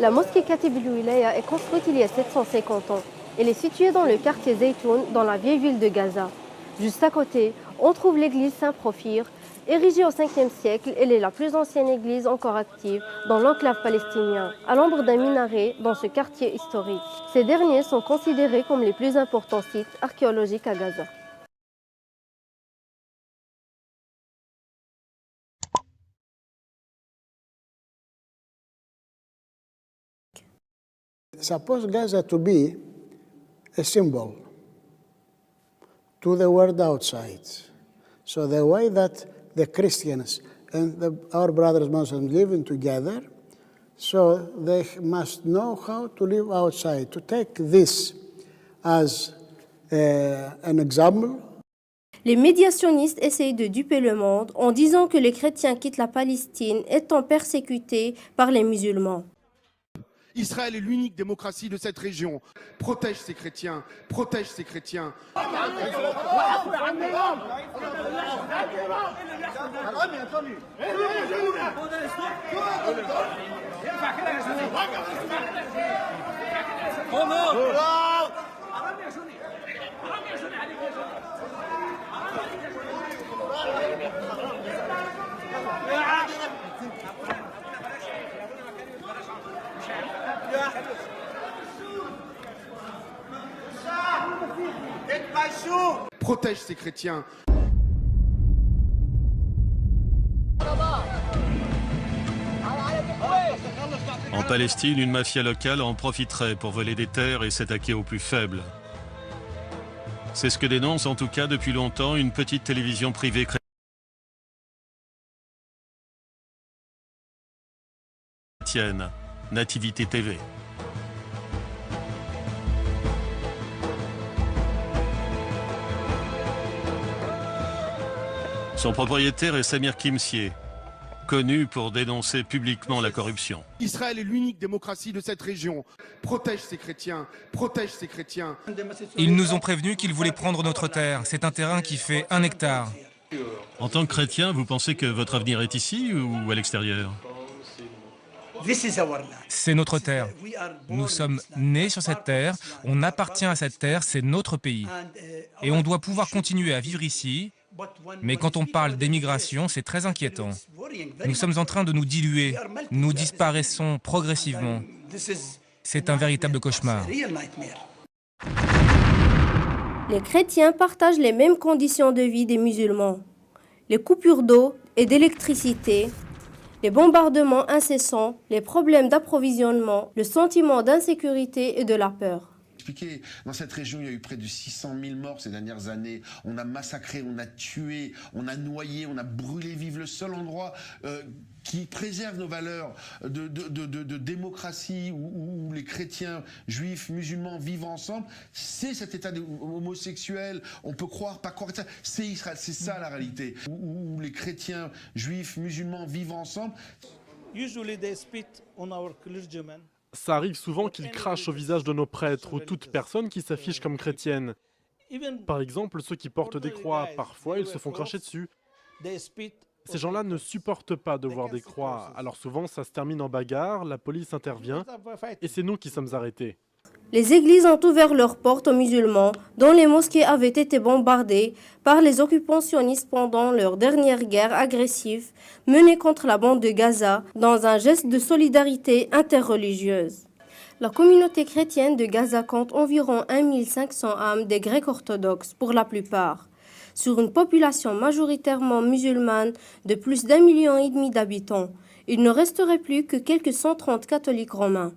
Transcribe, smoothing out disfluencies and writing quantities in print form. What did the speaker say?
La mosquée Khatib el-Wilaya est construite il y a 750 ans. Elle est située dans le quartier Zaytoun, dans la vieille ville de Gaza. Juste à côté, on trouve l'église Saint-Prophire. Érigée au 5e siècle, elle est la plus ancienne église encore active dans l'enclave palestinien, à l'ombre d'un minaret dans ce quartier historique. Ces derniers sont considérés comme les plus importants sites archéologiques à Gaza. Suppose Gaza to be a symbol to the world outside. So the way that the Christians and our brothers Muslims living together, so they must know how to live outside. To take this as an example. Les médiationnistes essayent de duper le monde en disant que les chrétiens quittent la Palestine étant persécutés par les musulmans. Israël est l'unique démocratie de cette région. Protège ces chrétiens, protège ces chrétiens. Protège ces chrétiens. En Palestine, une mafia locale en profiterait pour voler des terres et s'attaquer aux plus faibles. C'est ce que dénonce en tout cas depuis longtemps une petite télévision privée chrétienne, Nativité TV. Son propriétaire est Samir Kimsier, connu pour dénoncer publiquement la corruption. Israël est l'unique démocratie de cette région. Protège ces chrétiens, protège ces chrétiens. Ils nous ont prévenus qu'ils voulaient prendre notre terre. C'est un terrain qui fait 1 hectare. En tant que chrétien, vous pensez que votre avenir est ici ou à l'extérieur? C'est notre terre. Nous sommes nés sur cette terre, on appartient à cette terre, c'est notre pays. Et on doit pouvoir continuer à vivre ici. Mais quand on parle d'émigration, c'est très inquiétant. Nous sommes en train de nous diluer. Nous disparaissons progressivement. C'est un véritable cauchemar. Les chrétiens partagent les mêmes conditions de vie des musulmans. Les coupures d'eau et d'électricité, les bombardements incessants, les problèmes d'approvisionnement, le sentiment d'insécurité et de la peur. Dans cette région, il y a eu près de 600 000 morts ces dernières années. On a massacré, on a tué, on a noyé, on a brûlé vive. Le seul endroit qui préserve nos valeurs de démocratie où les chrétiens, juifs, musulmans vivent ensemble, c'est cet état homosexuel. On peut croire, pas croire, c'est Israël, c'est ça la réalité. Où les chrétiens, juifs, musulmans vivent ensemble. Usually they spit on our clergymen. Ça arrive souvent qu'ils crachent au visage de nos prêtres ou toute personne qui s'affiche comme chrétienne. Par exemple, ceux qui portent des croix, parfois ils se font cracher dessus. Ces gens-là ne supportent pas de voir des croix, alors souvent ça se termine en bagarre, la police intervient et c'est nous qui sommes arrêtés. Les églises ont ouvert leurs portes aux musulmans, dont les mosquées avaient été bombardées par les occupants sionistes pendant leur dernière guerre agressive menée contre la bande de Gaza dans un geste de solidarité interreligieuse. La communauté chrétienne de Gaza compte environ 1500 âmes des Grecs orthodoxes pour la plupart, sur une population majoritairement musulmane de plus d'1,5 million d'habitants. Il ne resterait plus que quelques 130 catholiques romains.